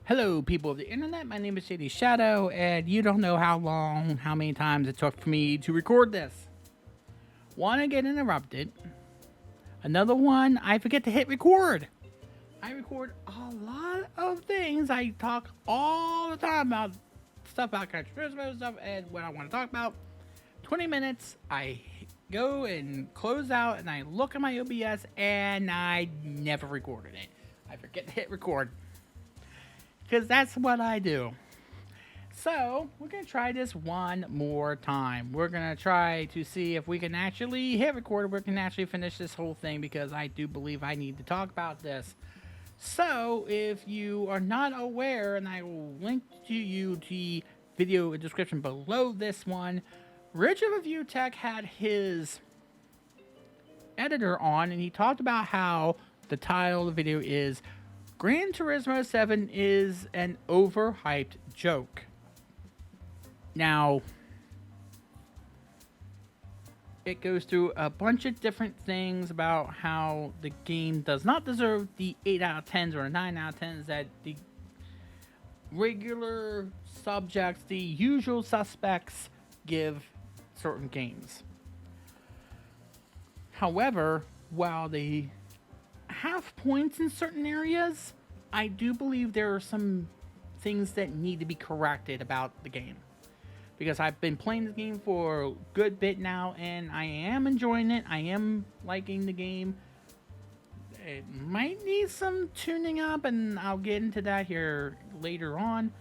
Hello, people of the internet. My name is Shady Shadow, and you don't know how many times it took for me to record this. One, I get interrupted. Another one, I forget to hit record. I record a lot of things. I talk all the time about stuff about Gran Turismo stuff and what I want to talk about. 20 minutes, I go and close out, and I look at my OBS, and I never recorded it. I forget to hit record. Because that's what I do. So, we're going to try this one more time. We're going to try to see if we can actually hit record, we can actually finish this whole thing, because I do believe I need to talk about this. So, if you are not aware, and I will link to you the video description below this one, Rich of Review Tech had his editor on, and he talked about how the title of the video is Gran Turismo 7 is an overhyped joke. Now, it goes through a bunch of different things about how the game does not deserve the 8 out of 10s or 9 out of 10s that the regular subjects, the usual suspects, give certain games. However, while they have points in certain areas, I do believe there are some things that need to be corrected about the game. Because I've been playing this game for a good bit now, and I am enjoying it. I am liking the game. It might need some tuning up, and I'll get into that here later on.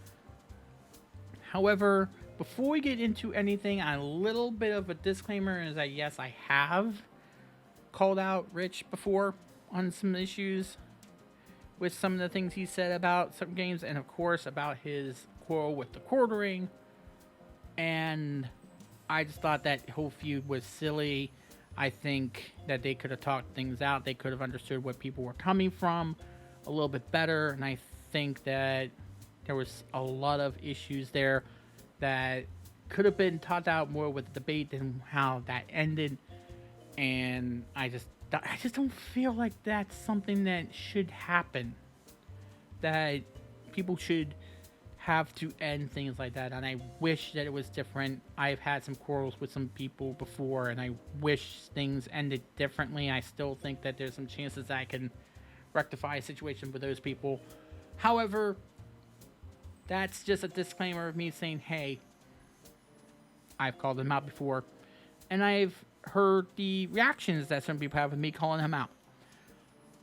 However, before we get into anything, a little bit of a disclaimer is that yes, I have called out Rich before on some issues with some of the things he said about some games, and of course about his quarrel with the quartering. And I just thought that whole feud was silly. I think that they could have talked things out. They could have understood where people were coming from a little bit better, and I think that there was a lot of issues there that could have been talked out more with the debate than how that ended. And I just don't feel like that's something that should happen. That people should have to end things like that. And I wish that it was different. I've had some quarrels with some people before, and I wish things ended differently. I still think that there's some chances that I can rectify a situation with those people. However, that's just a disclaimer of me saying, hey, I've called them out before, and I've heard the reactions that some people have with me calling him out.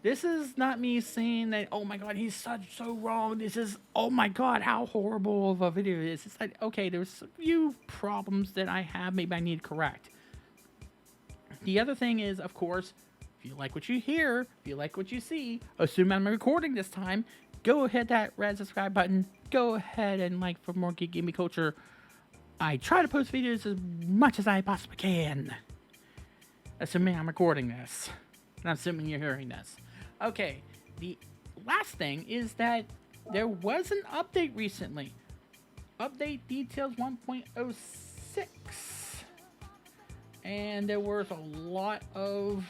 This is not me saying that, oh my god, he's so wrong. This is, oh my god, how horrible of a video it is. It's like, okay, there's a few problems that I have, maybe I need to correct. The other thing is, of course, if you like what you hear, if you like what you see, assume I'm recording this time, go hit that red subscribe button. Go ahead and like for more Geek Gaming Culture. I try to post videos as much as I possibly can. Assuming I'm recording this. And assuming you're hearing this. Okay, the last thing is that there was an update recently. Update details 1.06. And there was a lot of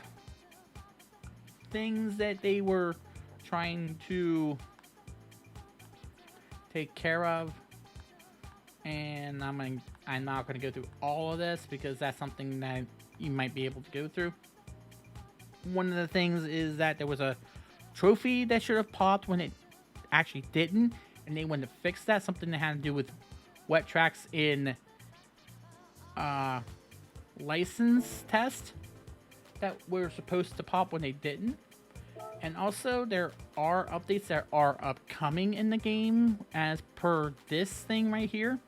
things that they were trying to take care of. And I'm not going to go through all of this because that's something that you might be able to go through. One of the things is that there was a trophy that should have popped when it actually didn't, and they wanted to fix that. Something that had to do with wet tracks in license test that were supposed to pop when they didn't. And also there are updates that are upcoming in the game as per this thing right here.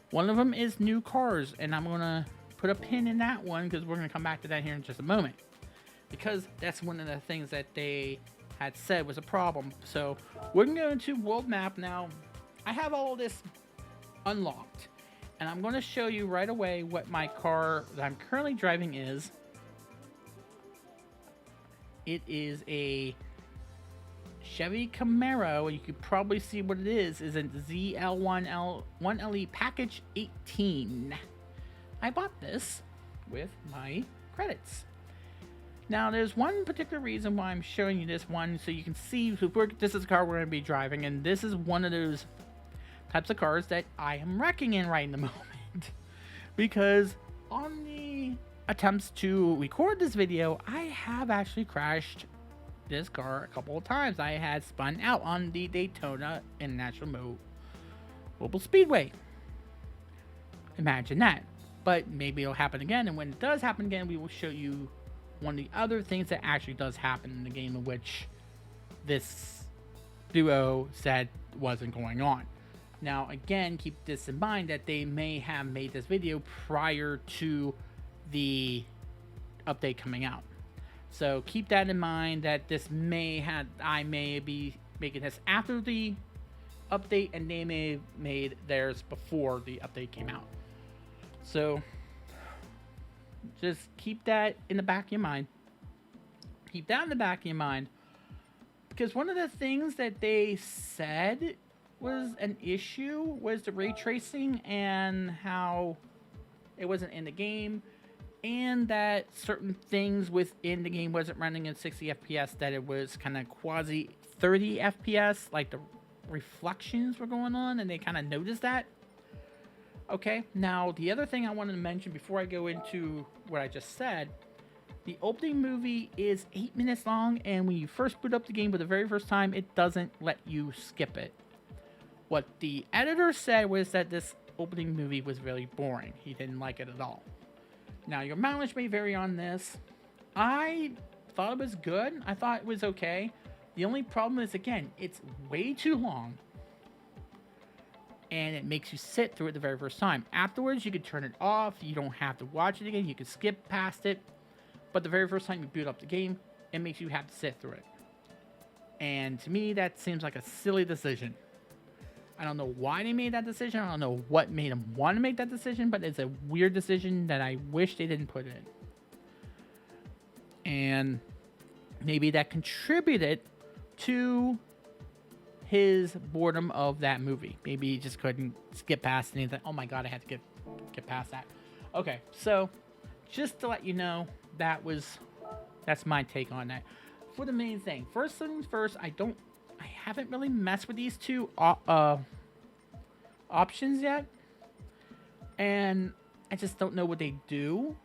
One of them is new cars, and I'm going to put a pin in that one because we're going to come back to that here in just a moment. Because that's one of the things that they had said was a problem. So we're going to go into world map now. I have all of this unlocked, and I'm going to show you right away what my car that I'm currently driving is. It is a Chevy Camaro, and you could probably see what it is a ZL1LE Package 18. I bought this with my credits. Now, there's one particular reason why I'm showing you this one, so you can see this is the car we're going to be driving, and this is one of those types of cars that I am wrecking in right in the moment. Because on the attempts to record this video, I have actually crashed this car a couple of times. I had spun out on the Daytona International Mobile Speedway. Imagine that. But maybe it'll happen again, and when it does happen again, we will show you one of the other things that actually does happen in the game, in which this duo said wasn't going on. Now, again, keep this in mind that they may have made this video prior to the update coming out. So keep that in mind, that I may be making this after the update, and they may have made theirs before the update came out. So just keep that in the back of your mind. Keep that in the back of your mind, because one of the things that they said was an issue was the ray tracing, and how it wasn't in the game, and that certain things within the game wasn't running at 60 FPS, that it was kind of quasi 30 FPS, like the reflections were going on, and they kind of noticed that. Okay, now the other thing I wanted to mention before I go into what I just said, the opening movie is 8 minutes long, and when you first boot up the game for the very first time, it doesn't let you skip it. What the editor said was that this opening movie was really boring. He didn't like it at all. Now, your mileage may vary on this. I thought it was good. I thought it was okay. The only problem is, again, it's way too long, and it makes you sit through it the very first time. Afterwards, you can turn it off. You don't have to watch it again. You can skip past it. But the very first time you boot up the game, it makes you have to sit through it. And to me, that seems like a silly decision. I don't know why they made that decision. I don't know what made them want to make that decision, but it's a weird decision that I wish they didn't put in. And maybe that contributed to his boredom of that movie. Maybe he just couldn't skip past anything. Oh my god, I had to get past that. Okay, so just to let you know, that's my take on that. For the main thing, first things first, I haven't really messed with these two options yet, and I just don't know what they do.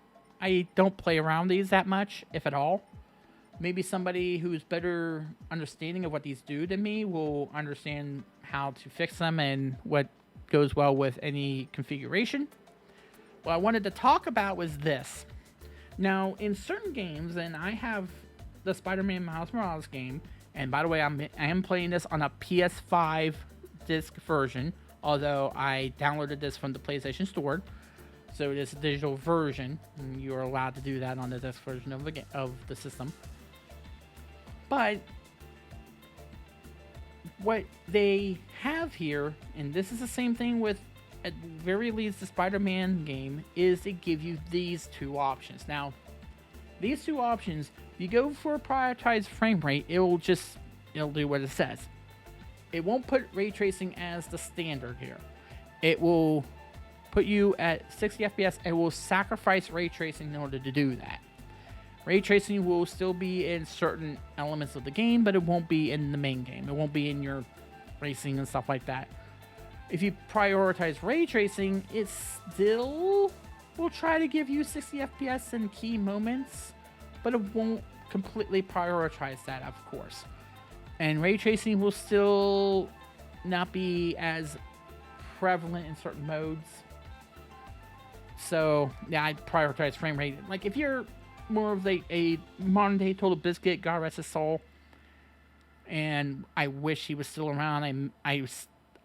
I don't play around these that much, if at all. Maybe somebody who's better understanding of what these do than me will understand how to fix them and what goes well with any configuration. What I wanted to talk about was this. Now, in certain games, and I have the Spider-Man Miles Morales game, and by the way, I am playing this on a PS5 disc version, although I downloaded this from the PlayStation Store, so it is a digital version, and you are allowed to do that on the disc version of the system. But what they have here, and this is the same thing with, at very least, the Spider-Man game, is they give you these two options. Now, these two options, if you go for a prioritized frame rate, it'll do what it says. It won't put ray tracing as the standard here. It will put you at 60 FPS. It will sacrifice ray tracing in order to do that. Ray tracing will still be in certain elements of the game, but it won't be in the main game. It won't be in your racing and stuff like that. If you prioritize ray tracing, it still will try to give you 60 FPS in key moments, but it won't completely prioritize that, of course. And ray tracing will still not be as prevalent in certain modes. So, yeah, I prioritize frame rate. Like, if you're more of a modern-day Total Biscuit, God rest his soul, and I wish he was still around.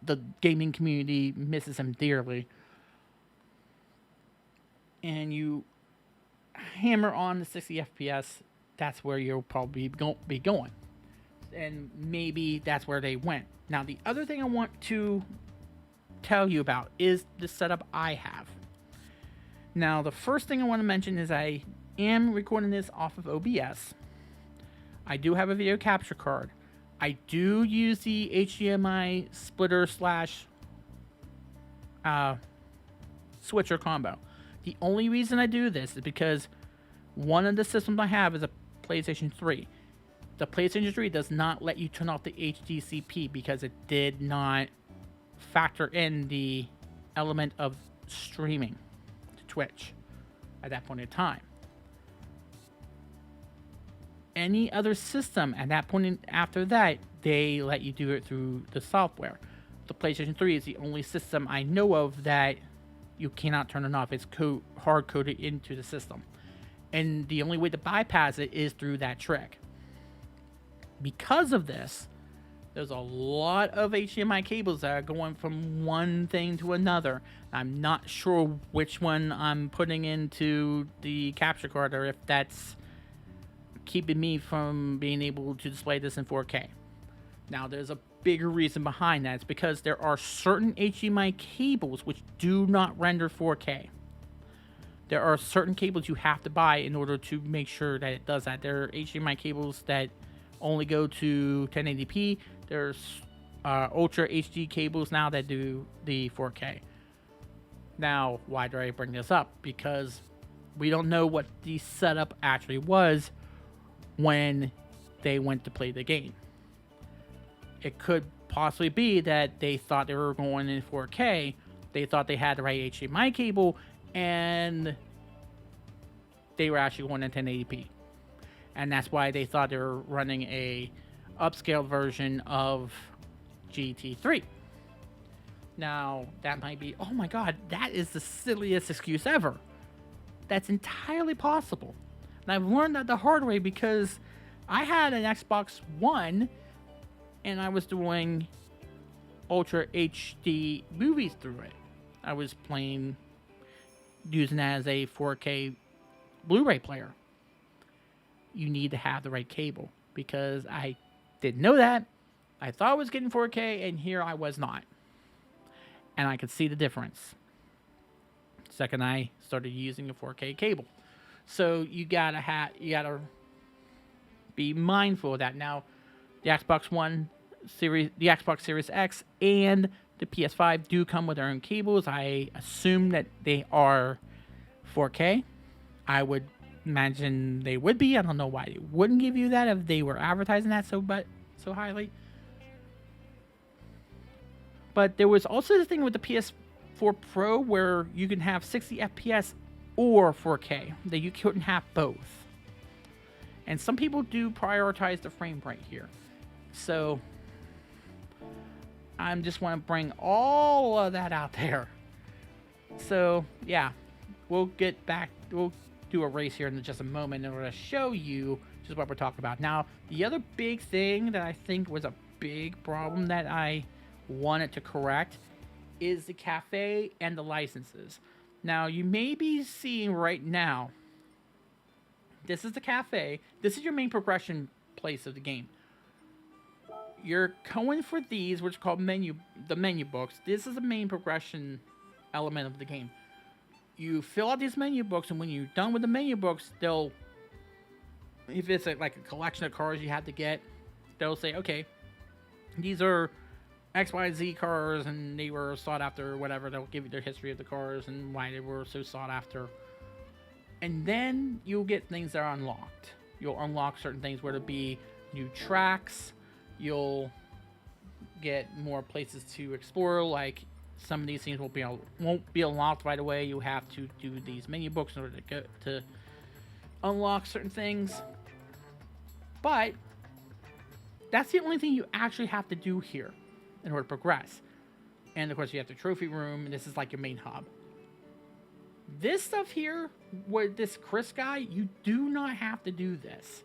The gaming community misses him dearly. And you hammer on the 60 FPS, that's where you'll probably be going. And maybe that's where they went. Now, the other thing I want to tell you about is the setup I have. Now, the first thing I want to mention is I am recording this off of OBS. I do have a video capture card. I do use the HDMI splitter / switcher combo. The only reason I do this is because one of the systems I have is a PlayStation 3. The PlayStation 3 does not let you turn off the HDCP because it did not factor in the element of streaming to Twitch at that point in time. Any other system at that point after that, they let you do it through the software. The PlayStation 3 is the only system I know of that you cannot turn it off. It's hard-coded into the system. And the only way to bypass it is through that trick. Because of this, there's a lot of HDMI cables that are going from one thing to another. I'm not sure which one I'm putting into the capture card or if that's keeping me from being able to display this in 4K. Now, there's a bigger reason behind that. It's because there are certain HDMI cables which do not render 4K. There are certain cables you have to buy in order to make sure that it does that. There are HDMI cables that only go to 1080p. There's Ultra HD cables now that do the 4K. Now, why do I bring this up? Because we don't know what the setup actually was when they went to play the game. It could possibly be that they thought they were going in 4K, they thought they had the right HDMI cable, and they were actually going in 1080p. And that's why they thought they were running a upscaled version of GT3. Now, that might be, oh my god, that is the silliest excuse ever. That's entirely possible. And I've learned that the hard way because I had an Xbox One and I was doing Ultra HD movies through it. I was playing, using that as a 4K Blu-ray player. You need to have the right cable because I didn't know that. I thought I was getting 4K and here I was not. And I could see the difference. Second I started using a 4K cable. So you gotta be mindful of that. Now, the Xbox Series X and the PS5 do come with their own cables. I assume that they are 4K. I would imagine they would be. I don't know why they wouldn't give you that if they were advertising that so highly. But there was also the thing with the PS4 Pro where you can have 60 FPS or 4K, that you couldn't have both. And some people do prioritize the frame rate here. So I just want to bring all of that out there. So yeah, we'll do a race here in just a moment in order to show you just what we're talking about. Now, the other big thing that I think was a big problem that I wanted to correct is the cafe and the licenses. Now, you may be seeing right now, this is the cafe. This is your main progression place of the game. You're going for these, which are called the menu books. This is the main progression element of the game. You fill out these menu books, and when you're done with the menu books, if it's like a collection of cars you have to get, they'll say, okay, these are X, Y, Z cars, and they were sought after, or whatever. They'll give you their history of the cars and why they were so sought after. And then you'll get things that are unlocked. You'll unlock certain things, whether it be new tracks. You'll get more places to explore. Like some of these things won't be unlocked right away. You have to do these menu books in order to unlock certain things. But that's the only thing you actually have to do here in order to progress. And of course you have the trophy room, and this is like your main hub. This stuff here, with this Chris guy, you do not have to do this.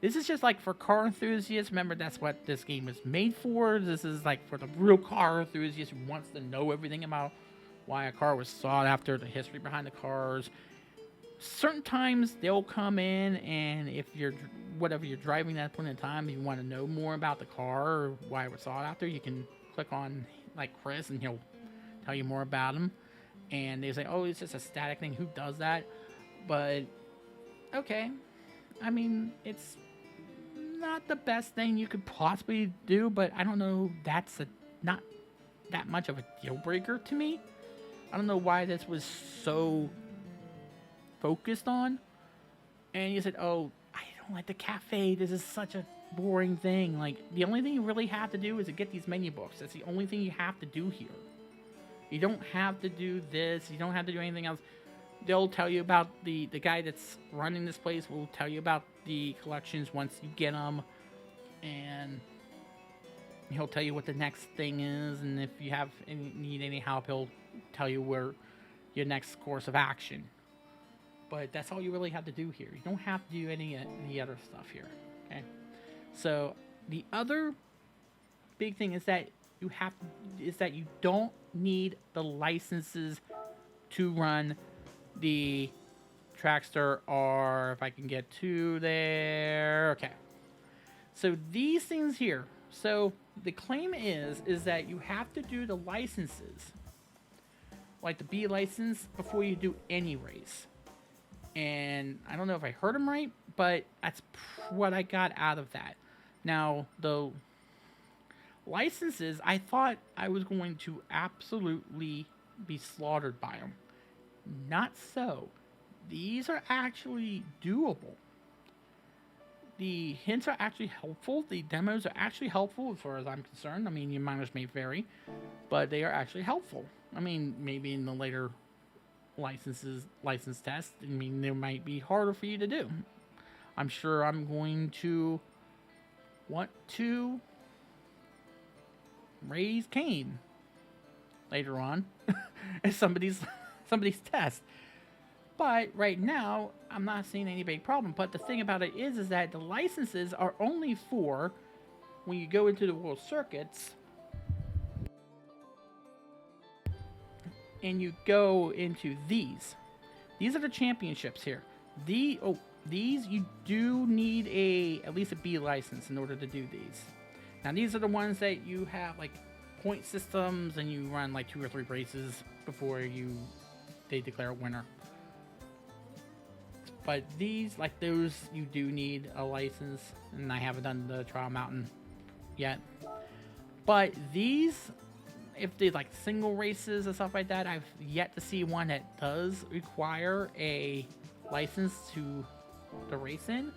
This is just like for car enthusiasts. Remember, that's what this game was made for. This is like for the real car enthusiast who wants to know everything about why a car was sought after, the history behind the cars. Certain times they'll come in, and if you're whatever you're driving at that point in time, if you want to know more about the car or why it was sought after, you can click on like Chris, and he'll tell you more about him. And they say, oh, it's just a static thing. Who does that? But okay, I mean, it's not the best thing you could possibly do, but I don't know. That's not that much of a deal breaker to me. I don't know why this was so focused on. And you said, oh, I like the cafe, this is such a boring thing. Like, the only thing you really have to do is to get these menu books. That's the only thing you have to do here. You don't have to do this. You don't have to do anything else. They'll tell you about the guy that's running this place will tell you about the collections once you get them, and he'll tell you what the next thing is, and if you need any help, he'll tell you where your next course of action. But that's all you really have to do here. You don't have to do any other stuff here. Okay. So the other big thing is that you don't need the licenses to run the Trackster, or if I can get to there. Okay. So these things here. So the claim is that you have to do the licenses, like the B license, before you do any race. And I don't know if I heard him right, but that's what I got out of that. Now, the licenses, I thought I was going to absolutely be slaughtered by them. Not so. These are actually doable. The hints are actually helpful. The demos are actually helpful as far as I'm concerned. I mean, your minors may vary, but they are actually helpful. I mean, maybe in the later license test, I mean, they might be harder for you to do. I'm sure I'm going to want to raise Cain later on as somebody's test. But right now, I'm not seeing any big problem. But the thing about it is that the licenses are only for when you go into the world circuits and you go into these. These are the championships here. These you do need at least a B license in order to do these. Now these are the ones that you have like point systems and you run like 2 or 3 races before they declare a winner. But these, like those, you do need a license, and I haven't done the Trial Mountain yet. But these, if they like single races and stuff like that, I've yet to see one that does require a license to race in.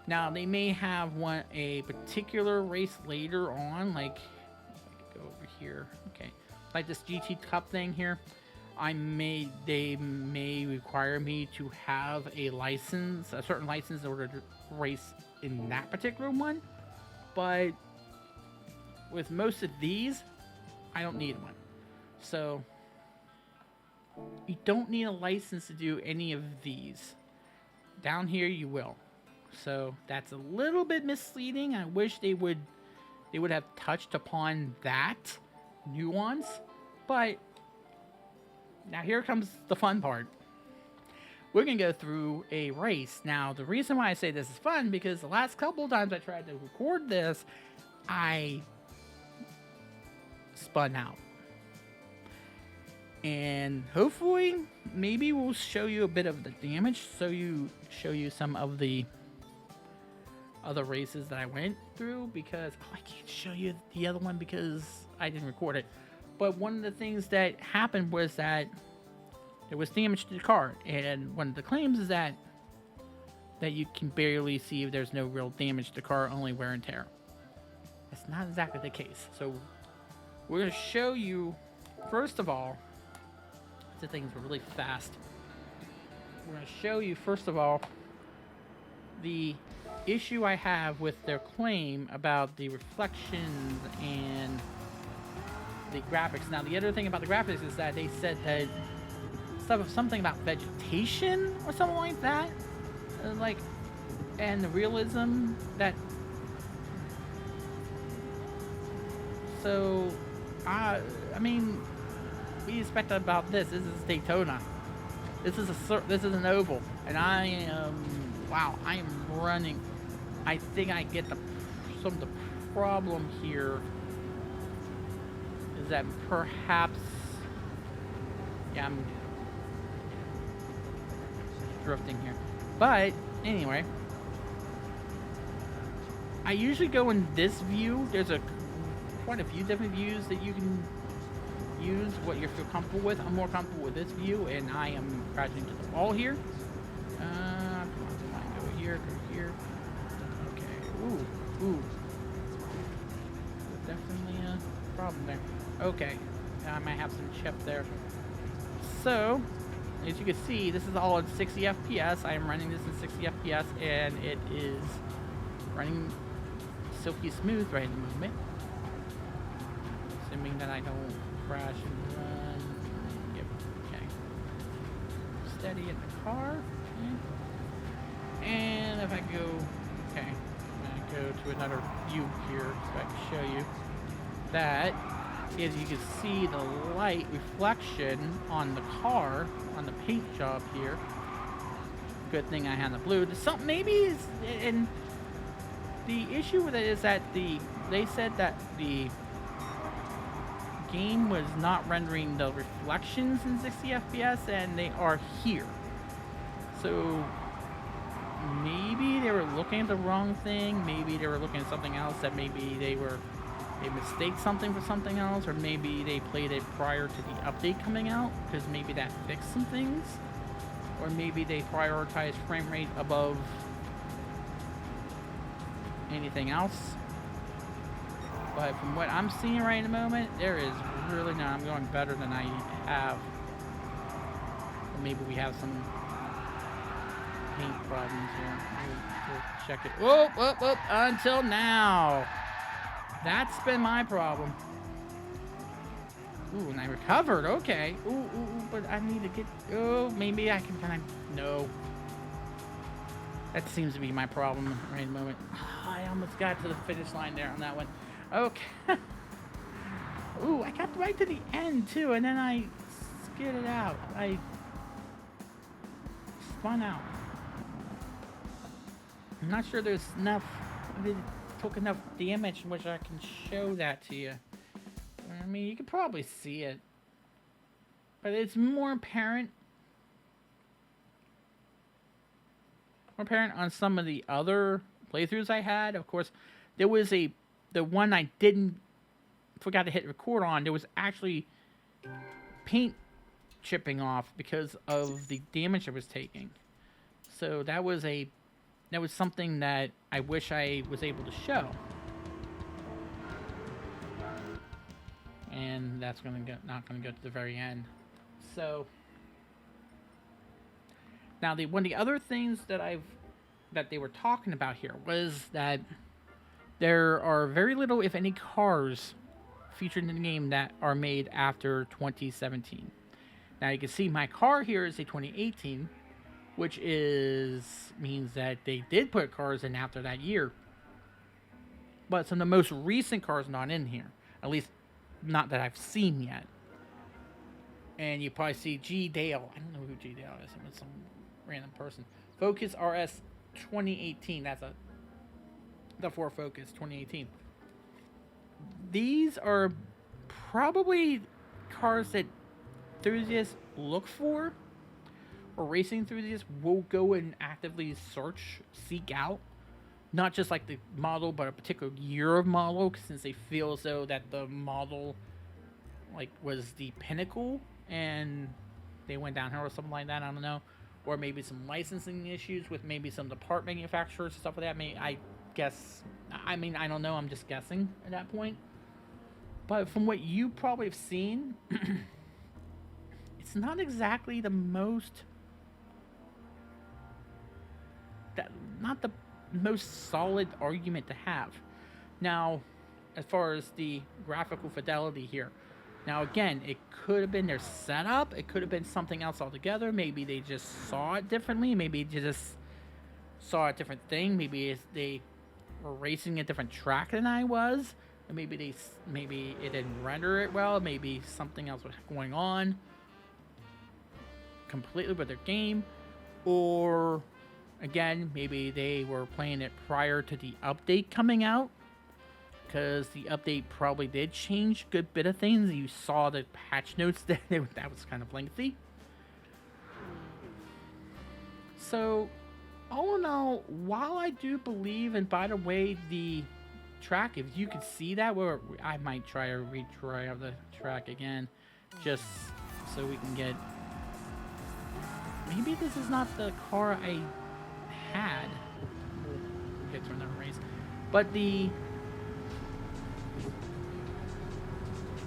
Now they may have a particular race later on, like if I could go over here, okay, like this GT Cup thing here. They may require me to have a license, a certain license, in order to race in that particular one. But with most of these, I don't need one. So you don't need a license to do any of these. Down here, you will. So that's a little bit misleading. I wish they would have touched upon that nuance, but. Now here comes the fun part. We're going to go through a race. Now the reason why I say this is fun, because the last couple of times I tried to record this, I spun out. And hopefully, maybe we'll show you a bit of the damage, show you some of the other races that I went through, because I can't show you the other one because I didn't record it. But one of the things that happened was that there was damage to the car, and one of the claims is that you can barely see if there's no real damage to the car, only wear and tear. That's not exactly the case. So we're going to show you, first of all, the things were really fast. We're going to show you, first of all, the issue I have with their claim about the reflections and the graphics. Now the other thing about the graphics is that they said that something about vegetation or something like that, and the realism that. So, I mean, what do you expect about this? This is Daytona. This is an oval, and I am running. I think I get some of the problem here. That perhaps, I'm drifting here, but anyway, I usually go in this view. There's quite a few different views that you can use what you feel comfortable with. I'm more comfortable with this view, and I am crouching to the wall here. Come on, go here, Ooh. Definitely a problem there. Okay. I might have some chip there. So, as you can see, this is all at 60 FPS. I am running this in 60 FPS, and it is running silky smooth right in the moment. Assuming that I don't crash and run. Yep. Okay. Steady in the car. Okay. And if I go... Okay. I'm going to go to another view here so I can show you that, as you can see, the light reflection on the car, on the paint job here. Good thing I had the blue. Some maybe is, and the issue with it is that they said that the game was not rendering the reflections in 60 FPS, and they are here. So maybe they were looking at the wrong thing. Maybe they were looking at something else, that maybe they mistaked something for something else, or maybe they played it prior to the update coming out, because maybe that fixed some things, or maybe they prioritized frame rate above anything else. But from what I'm seeing right in the moment, there is really not. I'm going better than I have. Or maybe we have some paint problems here. We'll check it. Whoop, until now. That's been my problem. Ooh, and I recovered. Okay. Ooh, but I need to get... Oh, maybe I can kind of... No. That seems to be my problem right in the moment. I almost got to the finish line there on that one. Okay. Ooh, I got right to the end, too, and then I skidded out. I spun out. I'm not sure there's enough... I took enough damage in which I can show that to you. I mean, you can probably see it, but it's more apparent on some of the other playthroughs I had. Of course, there was the one I forgot to hit record on. There was actually paint chipping off because of the damage it was taking. So that was something that I wish I was able to show. And that's not gonna go to the very end. So now one of the other things that they were talking about here was that there are very little, if any, cars featured in the game that are made after 2017. Now you can see my car here is a 2018, which means that they did put cars in after that year. But some of the most recent cars are not in here, at least not that I've seen yet. And you probably see G Dale. I don't know who G Dale is. It's some random person. Focus RS 2018. That's the Ford Focus 2018. These are probably cars that enthusiasts look for, or racing enthusiasts will go and actively seek out. Not just like the model, but a particular year of model, since they feel as though that the model was the pinnacle and they went downhill or something like that. I don't know. Or maybe some licensing issues with maybe some of the part manufacturers and stuff like that. I guess. I mean, I don't know. I'm just guessing at that point. But from what you probably have seen, it's not exactly the most... not the most solid argument to have. Now, as far as the graphical fidelity here, now again, it could have been their setup, it could have been something else altogether. Maybe they just saw it differently, maybe they just saw a different thing, maybe they were racing a different track than I was, and maybe it didn't render it well, maybe something else was going on completely with their game, or again, maybe they were playing it prior to the update coming out, because the update probably did change a good bit of things. You saw the patch notes that was kind of lengthy. So, all in all, while I do believe, and by the way, the track, if you can see that, where I might try a retry of the track again, just so we can get... Maybe this is not the car I had. We'll get to another race. But the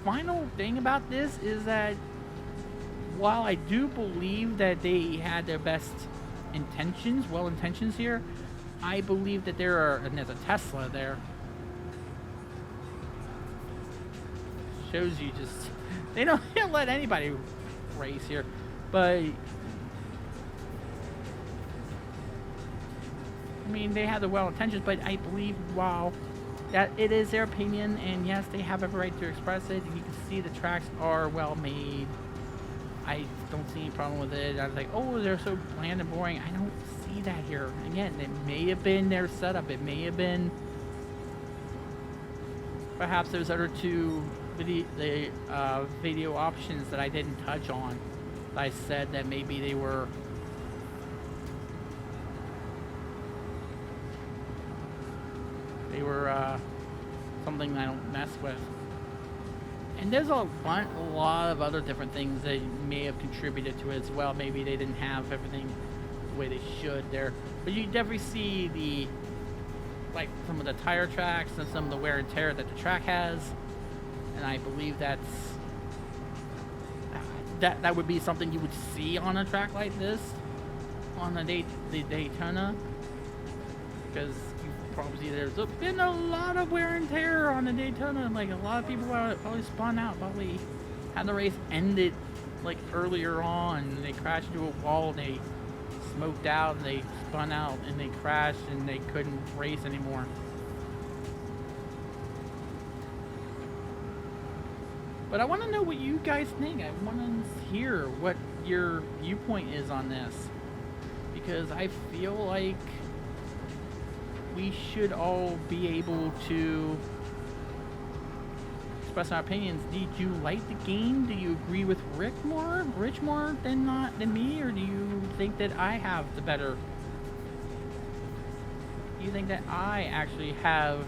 final thing about this is that while I do believe that they had their best intentions, well intentions here, I believe that there are, and there's a Tesla there. Shows you just, they don't let anybody race here. But, I mean, they have the well intentions, but I believe while that it is their opinion, and yes, they have every right to express it, and you can see the tracks are well made. I don't see any problem with it. I was like, oh, they're so bland and boring. I don't see that here. Again, it may have been their setup. It may have been perhaps those other two video options that I didn't touch on. I said that maybe they were something I don't mess with. And there's a lot of other different things that may have contributed to it as well. Maybe they didn't have everything the way they should there. But you definitely see the, like, some of the tire tracks and some of the wear and tear that the track has. And I believe that would be something you would see on a track like this, on the Daytona. Because probably see there's been a lot of wear and tear on the Daytona. Like, a lot of people probably spun out, probably had the race ended like earlier on, and they crashed into a wall, and they smoked out, and they spun out, and they crashed, and they couldn't race anymore. But I want to know what you guys think. I want to hear what your viewpoint is on this, because I feel like we should all be able to express our opinions. Did you like the game? Do you agree with Rich more than me, or do you think that I have the better? Do you think that I actually have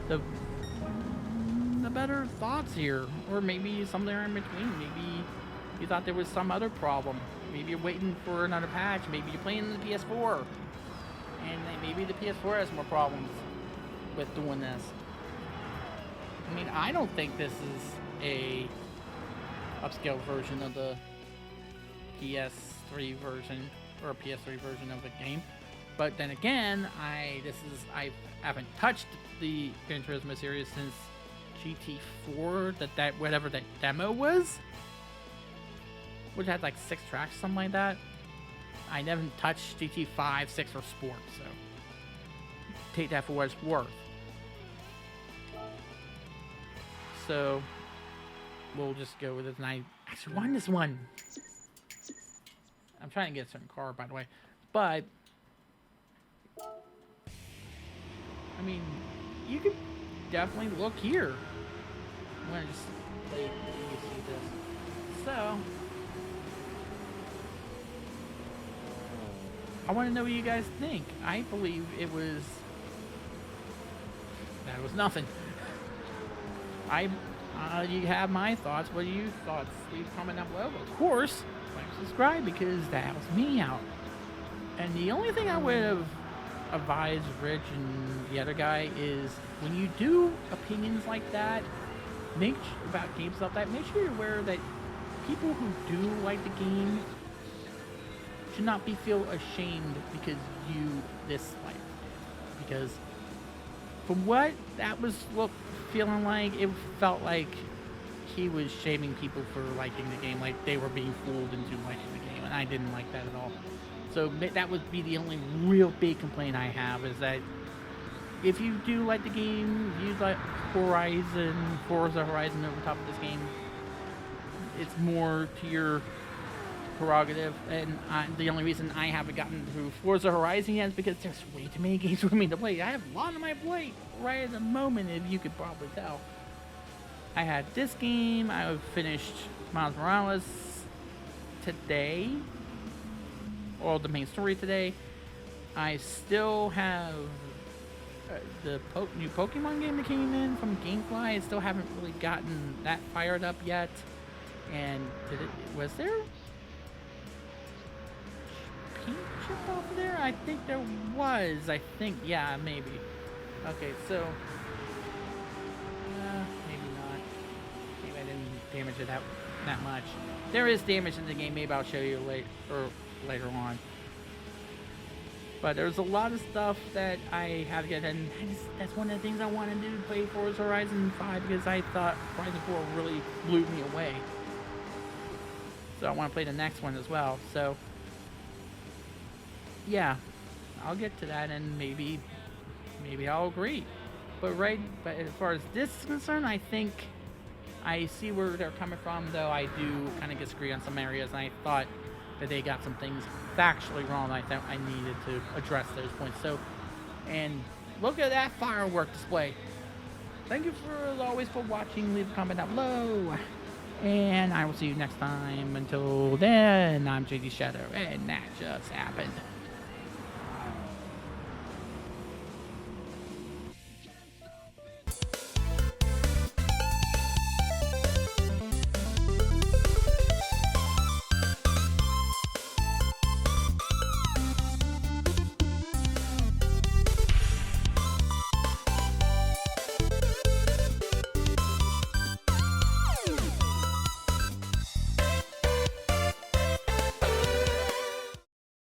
the better thoughts here, or maybe somewhere in between? Maybe you thought there was some other problem. Maybe you're waiting for another patch. Maybe you're playing the PS4. And maybe the PS4 has more problems with doing this. I mean, I don't think this is a upscale version of the PS3 version, or PS3 version of the game. But then again, I haven't touched the Gran Turismo series since GT4, whatever that demo was, which had like 6 tracks, something like that. I never touched GT5, 6, or Sport, so take that for what it's worth. So we'll just go with it, and I actually won this one. I'm trying to get a certain car, by the way, but I mean, you could definitely look here. I'm gonna just let you see this. So I want to know what you guys think. I believe that was nothing. You have my thoughts. What are your thoughts? Leave a comment down below. Of course, like and subscribe, because that helps me out. And the only thing I would have advised Rich and the other guy is, when you do opinions like that, about games like that, make sure you're aware that people who do like the game should not feel ashamed because you dislike it. Because from what that was feeling like, it felt like he was shaming people for liking the game, like they were being fooled into liking the game, and I didn't like that at all. So that would be the only real big complaint I have, is that if you do like the game, you like Forza Horizon over top of this game, it's more to your prerogative, and the only reason I haven't gotten through Forza Horizon yet is because there's way too many games for me to play. I have a lot on my plate right at the moment, if you could probably tell. I had this game, I finished Miles Morales today, or the main story today. I still have the new Pokemon game that came in from Gamefly. I still haven't really gotten that fired up yet. And was there paint chip off there? I think there was. Yeah, maybe. Okay, so maybe not. Maybe I didn't damage it that much. There is damage in the game. Maybe I'll show you later on. But there's a lot of stuff that I have to get, and that's one of the things I want to do, play Forza Horizon 5, because I thought Horizon 4 really blew me away. So I want to play the next one as well. So yeah, I'll get to that, and maybe I'll agree. But as far as this is concerned, I think I see where they're coming from, though I do kind of disagree on some areas, and I thought that they got some things factually wrong. I thought I needed to address those points. So, and look at that firework display. Thank you as always for watching. Leave a comment down below, and I will see you next time. Until then, I'm JD Shadow, and that just happened.